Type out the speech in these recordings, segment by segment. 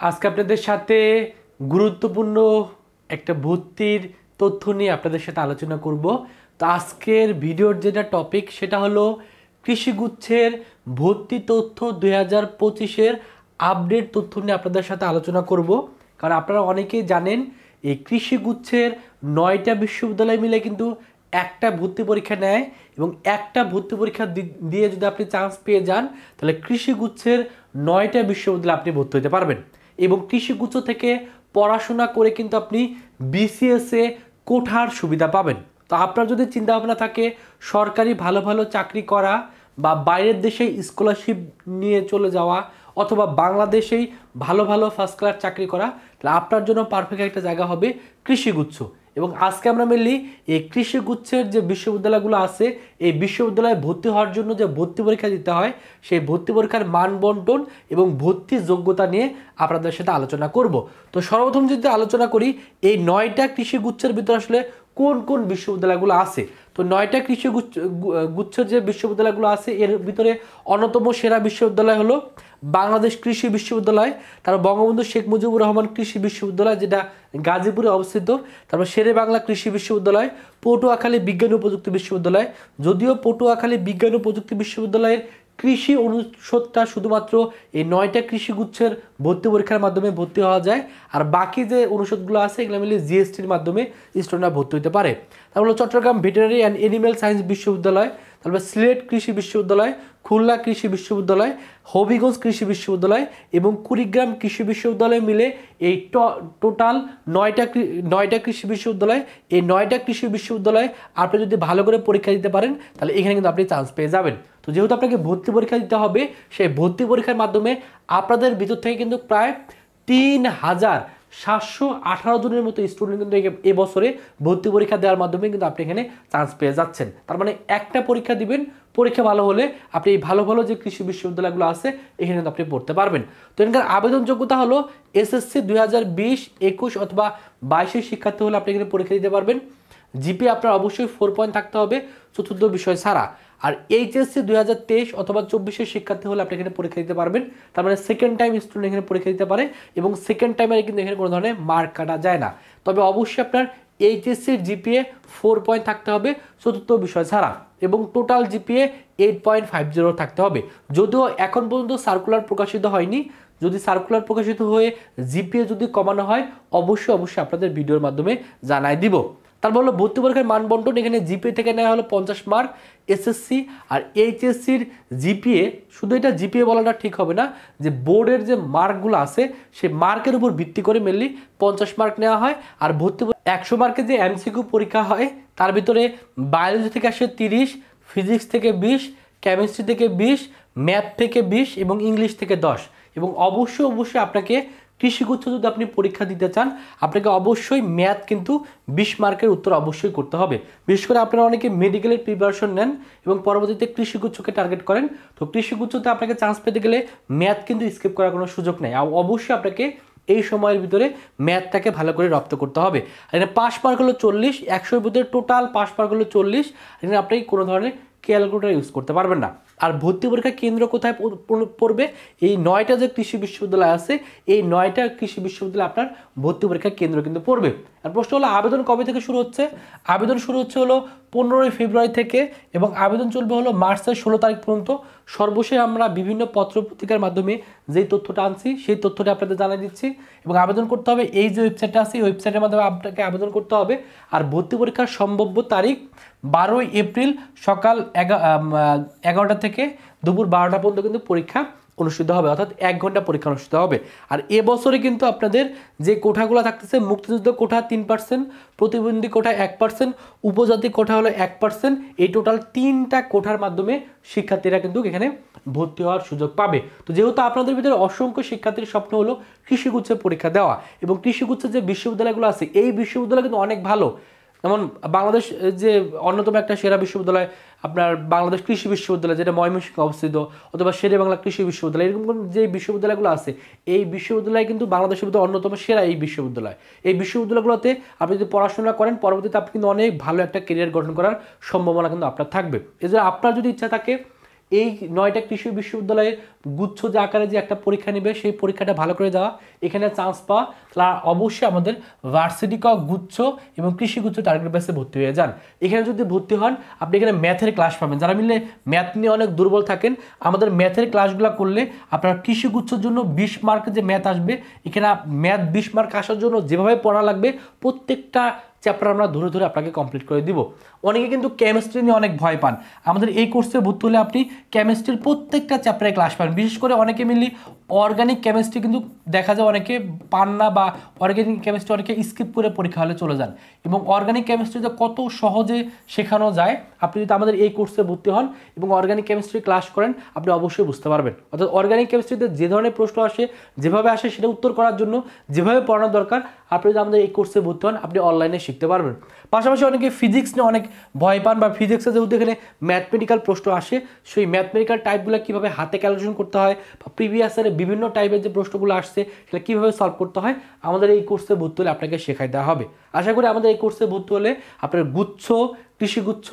আজকে আপনাদের সাথে গুরুত্বপূর্ণ একটা ভর্তির তথ্য নিয়ে আপনাদের সাথে আলোচনা করব। তো আজকের ভিডিওর যেটা টপিক সেটা হলো কৃষিগুচ্ছের ভর্তি তথ্য 2025-এর আপডেট তথ্য নিয়ে আপনাদের সাথে আলোচনা করব। কারণ আপনারা অনেকেই জানেন এই কৃষিগুচ্ছের 9টা বিশ্ববিদ্যালয় মিলে কিন্তু একটা ভর্তি পরীক্ষা নেয় এবং একটা ভর্তি পরীক্ষা দিয়ে যদি আপনি চান্স পেয়ে যান তাহলে কৃষিগুচ্ছের 9টা বিশ্ববিদ্যালয়ে আপনি ভর্তি হতে পারবেন এবং কৃষিগুচ্ছ থেকে পড়াশোনা করে কিন্তু আপনি বিসিএসে কোঠার সুবিধা পাবেন। তো আপনার যদি চিন্তা ভাবনা থাকে সরকারি ভালো ভালো চাকরি করা বা বাইরের দেশে স্কলারশিপ নিয়ে চলে যাওয়া অথবা বাংলাদেশেই ভালো ভালো ফার্স্ট ক্লাস চাকরি করা, তাহলে আপনার জন্য পারফেক্ট একটা জায়গা হবে কৃষিগুচ্ছ। এবং আজকে আমরা মেনলি এই কৃষিগুচ্ছের যে বিশ্ববিদ্যালয়গুলো আছে এই বিশ্ববিদ্যালয়ে ভর্তি হওয়ার জন্য যে ভর্তি পরীক্ষা দিতে হয় সেই ভর্তি পরীক্ষার মান বন্টন এবং ভর্তির যোগ্যতা নিয়ে আপনাদের সাথে আলোচনা করব। তো সর্বপ্রথম যদি আলোচনা করি এই 9টা কৃষিগুচ্ছের ভিতরে আসলে কোন কোন বিশ্ববিদ্যালয়গুলো আছে। তো 9টা কৃষিগুচ্ছের যে বিশ্ববিদ্যালয়গুলো আছে এর ভিতরে অন্যতম সেরা বিশ্ববিদ্যালয় হলো বাংলাদেশ কৃষি বিশ্ববিদ্যালয়, তারপর বঙ্গবন্ধু শেখ মুজিবুর রহমান কৃষি বিশ্ববিদ্যালয় যেটা গাজীপুরে অবস্থিত, তারপর শেরে বাংলা কৃষি বিশ্ববিদ্যালয়, পটুয়াখালী বিজ্ঞান ও প্রযুক্তি বিশ্ববিদ্যালয়। যদিও পটুয়াখালী বিজ্ঞান ও প্রযুক্তি বিশ্ববিদ্যালয়ের কৃষি অনুষদটা শুধুমাত্র এই 9টা কৃষিগুচ্ছের ভর্তি পরীক্ষার মাধ্যমে ভর্তি হওয়া যায়, আর বাকি যে অনুষদগুলো আছে এগুলো মিলে জিএসটির মাধ্যমে স্টুডেন্টরা ভর্তি হতে পারে। তারপর হলো Chittagong veterinary and animal science বিশ্ববিদ্যালয়, তারপর সিলেট কৃষি বিশ্ববিদ্যালয়, খুলনা কৃষি বিশ্ববিদ্যালয়, হবিগঞ্জ কৃষি বিশ্ববিদ্যালয় এবং কুড়িগ্রাম কৃষি বিশ্ববিদ্যালয় মিলে এই টোটাল 9টা কৃষি বিশ্ববিদ্যালয়। এই 9টা কৃষি বিশ্ববিদ্যালয়ে আপনি যদি ভালো করে পরীক্ষা দিতে পারেন তাহলে এখানে কিন্তু আপনি চান্স পেয়ে যাবেন। তো যেহেতু আপনাকে ভর্তি পরীক্ষা দিতে হবে সেই ভর্তি পরীক্ষার মাধ্যমে আপনাদের ভিতর থেকে কিন্তু প্রায় 3718 জনের মতো স্টুডেন্ট কিন্তু এবছরে ভর্তি পরীক্ষা দেওয়ার মাধ্যমে কিন্তু আপনি এখানে চান্স পেয়ে যাচ্ছেন। তার মানে একটা পরীক্ষা দিবেন, পরীক্ষা ভালো হলে আপনি এই ভালো ভালো যে কৃষি বিশ্ববিদ্যালয়গুলো আছে এখানে কিন্তু আপনি পড়তে পারবেন। তো এখানকার আবেদন যোগ্যতা হলো এসএসসি 2020, 21 অথবা 22-এর শিক্ষার্থী হলে আপনি এখানে পরীক্ষা দিতে পারবেন। জিপি আপনার অবশ্যই 4 পয়েন্ট থাকতে হবে চতুর্থ বিষয় ছাড়া। আর এইচএসসি 2023 অথবা 24-এর শিক্ষার্থী হলে আপনি এখানে পরীক্ষা দিতে পারবেন। তার মানে সেকেন্ড টাইম স্টুডেন্ট এখানে পরীক্ষা দিতে পারে এবং সেকেন্ড টাইমে কিন্তু এখানে কোনো ধরনের মার্ক কাটা যায় না। তবে অবশ্যই আপনার এইচএসসির জিপিএ 4 পয়েন্ট থাকতে হবে চতুর্থ বিষয় ছাড়া এবং টোটাল জিপিএ 8.50 থাকতে হবে। যদিও এখন পর্যন্ত সার্কুলার প্রকাশিত হয়নি, যদি সার্কুলার প্রকাশিত হয়ে জিপিএ যদি কমানো হয় অবশ্যই আপনাদের ভিডিওর মাধ্যমে জানাই দিব। তারপর হলো ভর্তি পরীক্ষার মান বন্টন, এখানে জিপিএ থেকে নেওয়া হলো 50 মার্ক এসএসসি আর এইচএসসির জিপিএ, শুধু এটা জিপিএ বলাটা ঠিক হবে না, যে বোর্ডের যে মার্কগুলো আছে সেই মার্কের উপর ভিত্তি করে মেনলি 50 মার্ক নেওয়া হয়। আর ভর্তি 100 মার্কের যে এমসিকিউ পরীক্ষা হয় তার ভিতরে বায়োলজি থেকে আসে 30, ফিজিক্স থেকে 20, কেমিস্ট্রি থেকে 20, ম্যাথ থেকে 20 এবং ইংলিশ থেকে 10। এবং অবশ্যই আপনাকে কৃষিগুচ্ছ যদি আপনি পরীক্ষা দিতে চান আপনাকে অবশ্যই ম্যাথ কিন্তু 20 মার্কের উত্তর অবশ্যই করতে হবে। বিশেষ করে আপনারা অনেকে মেডিকেলের প্রিপারেশন নেন এবং পরবর্তীতে কৃষিগুচ্ছকে টার্গেট করেন, তো কৃষিগুচ্ছতে আপনাকে চান্স পেতে গেলে ম্যাথ কিন্তু স্কিপ করার কোনো সুযোগ নেই। আর অবশ্যই আপনাকে এই সময়ের ভিতরে ম্যাথটাকে ভালো করে রপ্ত করতে হবে। এখানে পাস মার্ক হলো 40, 100-এর ভিতরে টোটাল পাস মার্ক হলো 40। এখানে আপনি কোনো ধরনের ক্যালকুলেটর ইউজ করতে পারবেন না। আর ভর্তি পরীক্ষার কেন্দ্র কোথায় পড়বে? এই 9টা যে কৃষি বিশ্ববিদ্যালয় আছে এই 9টা কৃষি বিশ্ববিদ্যালয়ে আপনার ভর্তি পরীক্ষার কেন্দ্র কিন্তু পড়বে। আর প্রশ্ন হলো আবেদন কবে থেকে শুরু হচ্ছে? আবেদন শুরু হচ্ছে হলো 15 ফেব্রুয়ারি থেকে এবং আবেদন চলবে হলো মার্চের 16 তারিখ পর্যন্ত। সর্বশেষ আমরা বিভিন্ন পত্র পত্রিকার মাধ্যমে যেই তথ্যটা আনছি সেই তথ্যটা আপনাদের জানিয়ে দিচ্ছি। এবং আবেদন করতে হবে এই যে ওয়েবসাইটটা আছে এই ওয়েবসাইটের মাধ্যমে আপনাকে আবেদন করতে হবে। আর ভর্তি পরীক্ষার সম্ভাব্য তারিখ 12 এপ্রিল সকাল 11টা থেকে দুপুর 12টা পর্যন্ত কিন্তু পরীক্ষা অনুষ্ঠিত হবে, অর্থাৎ 1 ঘন্টা পরীক্ষা অনুষ্ঠিত হবে। আর এবছরে কিন্তু আপনাদের যে কোঠাগুলো থাকতেছে মুক্তিযুদ্ধ কোঠা 3%, প্রতিবন্ধী কোঠা 1%, উপজাতি কোঠা হলো 1%, এই টোটাল 3টা কোঠার মাধ্যমে শিক্ষার্থীরা কিন্তু এখানে ভর্তি হওয়ার সুযোগ পাবে। তো যেহেতু আপনাদের ভিতরে অসংখ্য শিক্ষার্থীর স্বপ্ন হলো কৃষিগুচ্ছের পরীক্ষা দেওয়া এবং কৃষিগুচ্ছের যে বিশ্ববিদ্যালয়গুলো আছে এই বিশ্ববিদ্যালয় কিন্তু অনেক ভালো, যেমন বাংলাদেশ যে অন্যতম একটা সেরা বিশ্ববিদ্যালয় আপনার বাংলাদেশ কৃষি বিশ্ববিদ্যালয় যেটা ময়মনসিংহে অবস্থিত অথবা শেরে বাংলা কৃষি বিশ্ববিদ্যালয়, এরকম যে বিশ্ববিদ্যালয়গুলো আছে এই বিশ্ববিদ্যালয় কিন্তু বাংলাদেশের ভিতরে অন্যতম সেরা এই বিশ্ববিদ্যালয়। এই বিশ্ববিদ্যালয়গুলোতে আপনি যদি পড়াশোনা করেন পরবর্তীতে আপনি কিন্তু অনেক ভালো একটা কেরিয়ার গঠন করার সম্ভাবনা কিন্তু আপনার থাকবে। এছাড়া আপনার যদি ইচ্ছা থাকে এই 9টা কৃষি বিশ্ববিদ্যালয়ের গুচ্ছ যে আকারে যে একটা পরীক্ষা নেবে সেই পরীক্ষাটা ভালো করে যাওয়া, এখানে চান্স পাওয়া, তাহলে অবশ্যই আমাদের ভার্সিটি ক গুচ্ছ এবং কৃষি গুচ্ছ টার্গেট বেসে ভর্তি হয়ে যান। এখানে যদি ভর্তি হন আপনি এখানে ম্যাথের ক্লাস পাবেন। যারা মিলে ম্যাথ নিয়ে অনেক দুর্বল থাকেন, আমাদের ম্যাথের ক্লাসগুলো করলে আপনার কৃষি গুচ্ছর জন্য 20 মার্কের যে ম্যাথ আসবে, এখানে ম্যাথ 20 মার্ক আসার জন্য যেভাবে পড়া লাগবে প্রত্যেকটা চ্যাপ্টার আমরা ধরে ধরে আপনাকে কমপ্লিট করে দিব। অনেকে কিন্তু কেমিস্ট্রি নিয়ে অনেক ভয় পান, আমাদের এই কোর্সে ভর্তি হলে আপনি কেমিস্ট্রির প্রত্যেকটা চ্যাপ্টারে ক্লাস পাবেন। বিশেষ করে অনেকে মিলি অর্গানিক কেমিস্ট্রি কিন্তু দেখা যায় অনেকে পান না, বা অর্গানিক কেমিস্ট্রি অনেকে স্কিপ করে পরীক্ষা হলে চলে যান, এবং অর্গানিক কেমিস্ট্রিতে কত সহজে শেখানো যায়। আপনি যদি আমাদের এই কোর্সে ভর্তি হন এবং অর্গানিক কেমিস্ট্রি ক্লাস করেন, আপনি অবশ্যই বুঝতে পারবেন। অর্থাৎ অর্গানিক কেমিস্ট্রিতে যে ধরনের প্রশ্ন আসে, যেভাবে আসে সেটা উত্তর করার জন্য যেভাবে পড়ানো দরকার, আপনি যদি আমাদের এই কোর্সে ভর্তি হন আপনি অনলাইনে শিখতে পারবেন। পাশাপাশি অনেকে ফিজিক্স নিয়ে অনেক ভয় পান, বা ফিজিক্সে যেহেতু এখানে ম্যাথমেটিক্যাল প্রশ্ন আসে, সেই ম্যাথমেটিক্যাল টাইপগুলো কীভাবে হাতে ক্যালকুলেশন করতে হয়, বা প্রিভিয়াস ইয়ারে বিভিন্ন টাইপের যে প্রশ্নগুলো আসছে সেটা কীভাবে সলভ করতে হয়, আমাদের এই কোর্সে ভর্তি হলে আপনাকে শেখাই দেওয়া হবে। আশা করি আমাদের এই কোর্সে ভর্তি হলে আপনার গুচ্ছ কৃষিগুচ্ছ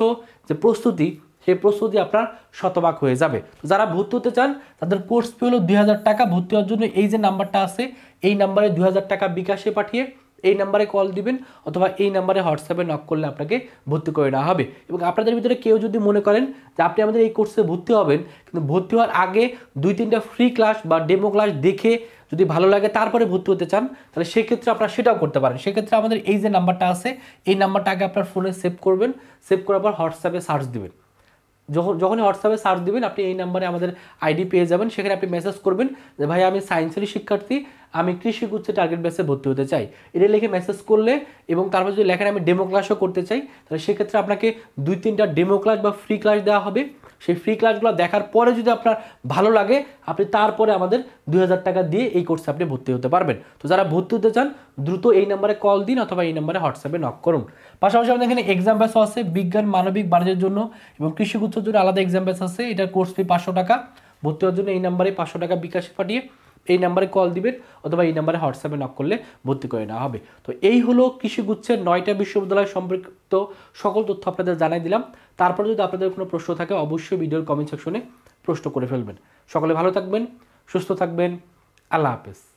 যে প্রস্তুতি, সেই প্রস্তুতি আপনার শতভাগ হয়ে যাবে। তো যারা ভর্তি হতে চান তাদের কোর্স ফি হলো 2000 টাকা। ভর্তি হওয়ার জন্য এই যে নাম্বারটা আছে, এই নাম্বারে 2000 টাকা বিকাশে পাঠিয়ে এই নাম্বারে কল দিবেন, অথবা এই নাম্বারে হোয়াটসঅ্যাপে নক করলে আপনাকে ভর্তি করে নেওয়া হবে। এবং আপনাদের ভিতরে কেউ যদি মনে করেন যে আপনি আমাদের এই কোর্সে ভর্তি হবেন, কিন্তু ভর্তি হওয়ার আগে 2-3টা ফ্রি ক্লাস বা ডেমো ক্লাস দেখে যদি ভালো লাগে তারপরে ভর্তি হতে চান, তাহলে সেক্ষেত্রে আপনারা সেটাও করতে পারেন। সেক্ষেত্রে আমাদের এই যে নাম্বারটা আছে, এই নাম্বারটা আগে আপনার ফোনে সেভ করবেন, সেভ করার পর হোয়াটসঅ্যাপে সার্চ দিবেন। যখনই হোয়াটসঅ্যাপে সার্চ দিবেন আপনি এই নাম্বারে আমাদের আইডি পেয়ে যাবেন। সেখানে আপনি মেসেজ করবেন যে ভাই আমি সায়েন্সেরই শিক্ষার্থী, আমি কৃষি গুচ্ছে টার্গেট বেসে ভর্তি হতে চাই, এটা লিখে মেসেজ করলে, এবং তারপর যদি লেখেন আমি ডেমো ক্লাসও করতে চাই, তাহলে সেক্ষেত্রে আপনাকে 2-3টা ডেমো ক্লাস বা ফ্রি ক্লাস দেওয়া হবে। সেই ফ্রি ক্লাসগুলো দেখার পরে যদি আপনার ভালো লাগে, আপনি তারপরে আমাদের 2000 টাকা দিয়ে এই কোর্সে আপনি ভর্তি হতে পারবেন। তো যারা ভর্তি হতে চান দ্রুত এই নাম্বারে কল দিন, অথবা এই নাম্বারে হোয়াটসঅ্যাপে নক করুন। পাশাপাশি আমাদের এখানে এক্সাম ব্যাচ আছে বিজ্ঞান, মানবিক, বাণিজ্যের জন্য এবং কৃষিগুচ্ছের জন্য আলাদা এক্সাম ব্যাচ আছে। এটার কোর্স ফি 500 টাকা। ভর্তি হওয়ার জন্য এই নাম্বারে 500 টাকা বিকাশে পাঠিয়ে এই নাম্বারে কল দিবেন, অথবা এই নাম্বারে হোয়াটসঅ্যাপে নক করলে ভর্তি করে নেওয়া হবে। তো এই হলো কৃষিগুচ্ছের 9টা বিশ্ববিদ্যালয় সম্পর্কিত সকল তথ্য আপনাদের জানাই দিলাম। তারপরে যদি আপনাদের কোনো প্রশ্ন থাকে অবশ্যই ভিডিওর কমেন্ট সেকশনে প্রশ্ন করে ফেলবেন। সকলে ভালো থাকবেন, সুস্থ থাকবেন, আল্লাহ হাফেজ।